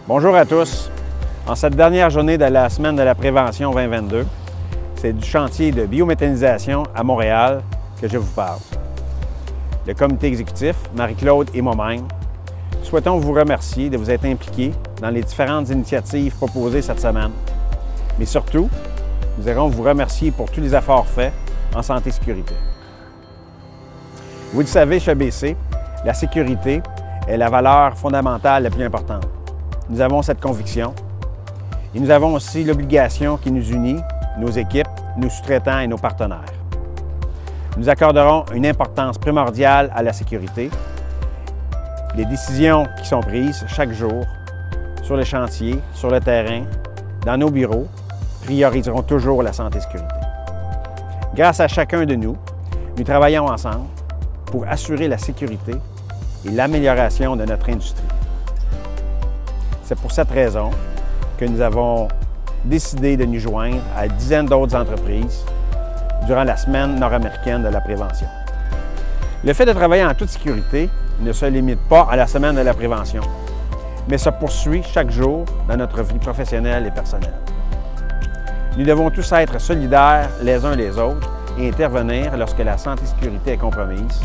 Bonjour à tous. En cette dernière journée de la semaine de la prévention 2022, c'est du chantier de biométhanisation à Montréal que je vous parle. Le comité exécutif, Marie-Claude et moi-même, souhaitons vous remercier de vous être impliqués dans les différentes initiatives proposées cette semaine. Mais surtout, nous allons vous remercier pour tous les efforts faits en santé et sécurité. Vous le savez, chez ABC, la sécurité est la valeur fondamentale la plus importante. Nous avons cette conviction et nous avons aussi l'obligation qui nous unit, nos équipes, nos sous-traitants et nos partenaires. Nous accorderons une importance primordiale à la sécurité. Les décisions qui sont prises chaque jour sur les chantiers, sur le terrain, dans nos bureaux, prioriseront toujours la santé et sécurité. Grâce à chacun de nous, nous travaillons ensemble pour assurer la sécurité et l'amélioration de notre industrie. C'est pour cette raison que nous avons décidé de nous joindre à dizaines d'autres entreprises durant la semaine nord-américaine de la prévention. Le fait de travailler en toute sécurité ne se limite pas à la semaine de la prévention, mais se poursuit chaque jour dans notre vie professionnelle et personnelle. Nous devons tous être solidaires les uns les autres et intervenir lorsque la santé et la sécurité est compromise,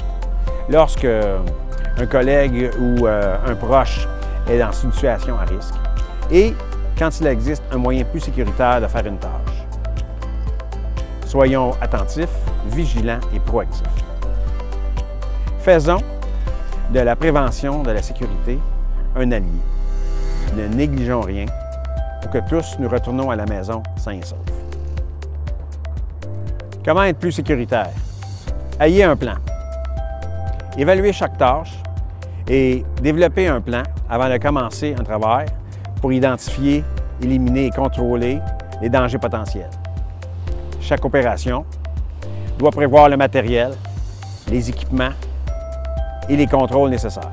lorsque un collègue ou un proche est dans une situation à risque et quand il existe un moyen plus sécuritaire de faire une tâche. Soyons attentifs, vigilants et proactifs. Faisons de la prévention de la sécurité un allié. Ne négligeons rien pour que tous nous retournons à la maison sains et saufs. Comment être plus sécuritaire? Ayez un plan. Évaluez chaque tâche et développez un plan avant de commencer un travail pour identifier, éliminer et contrôler les dangers potentiels. Chaque opération doit prévoir le matériel, les équipements et les contrôles nécessaires.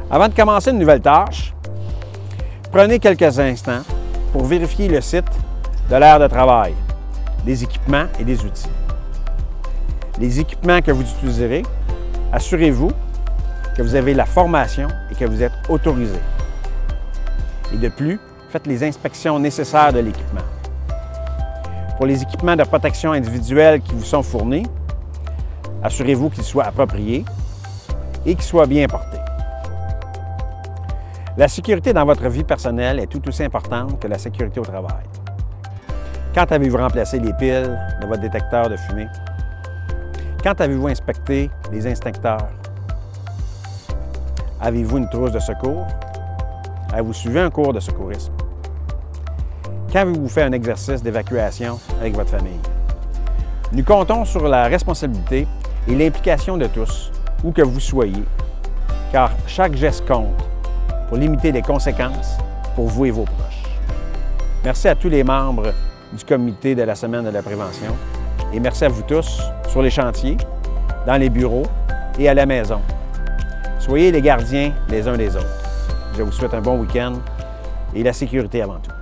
Avant de commencer une nouvelle tâche, prenez quelques instants pour vérifier le site de l'aire de travail, des équipements et des outils. Les équipements que vous utiliserez, assurez-vous que vous avez la formation et que vous êtes autorisé. Et de plus, faites les inspections nécessaires de l'équipement. Pour les équipements de protection individuelle qui vous sont fournis, assurez-vous qu'ils soient appropriés et qu'ils soient bien portés. La sécurité dans votre vie personnelle est tout aussi importante que la sécurité au travail. Quand avez-vous remplacé les piles de votre détecteur de fumée? Quand avez-vous inspecté les instincteurs? Avez-vous une trousse de secours? Avez-vous suivi un cours de secourisme? Quand avez-vous fait un exercice d'évacuation avec votre famille? Nous comptons sur la responsabilité et l'implication de tous, où que vous soyez, car chaque geste compte pour limiter les conséquences pour vous et vos proches. Merci à tous les membres du comité de la semaine de la prévention et merci à vous tous sur les chantiers, dans les bureaux et à la maison. Soyez les gardiens les uns des autres. Je vous souhaite un bon week-end et la sécurité avant tout.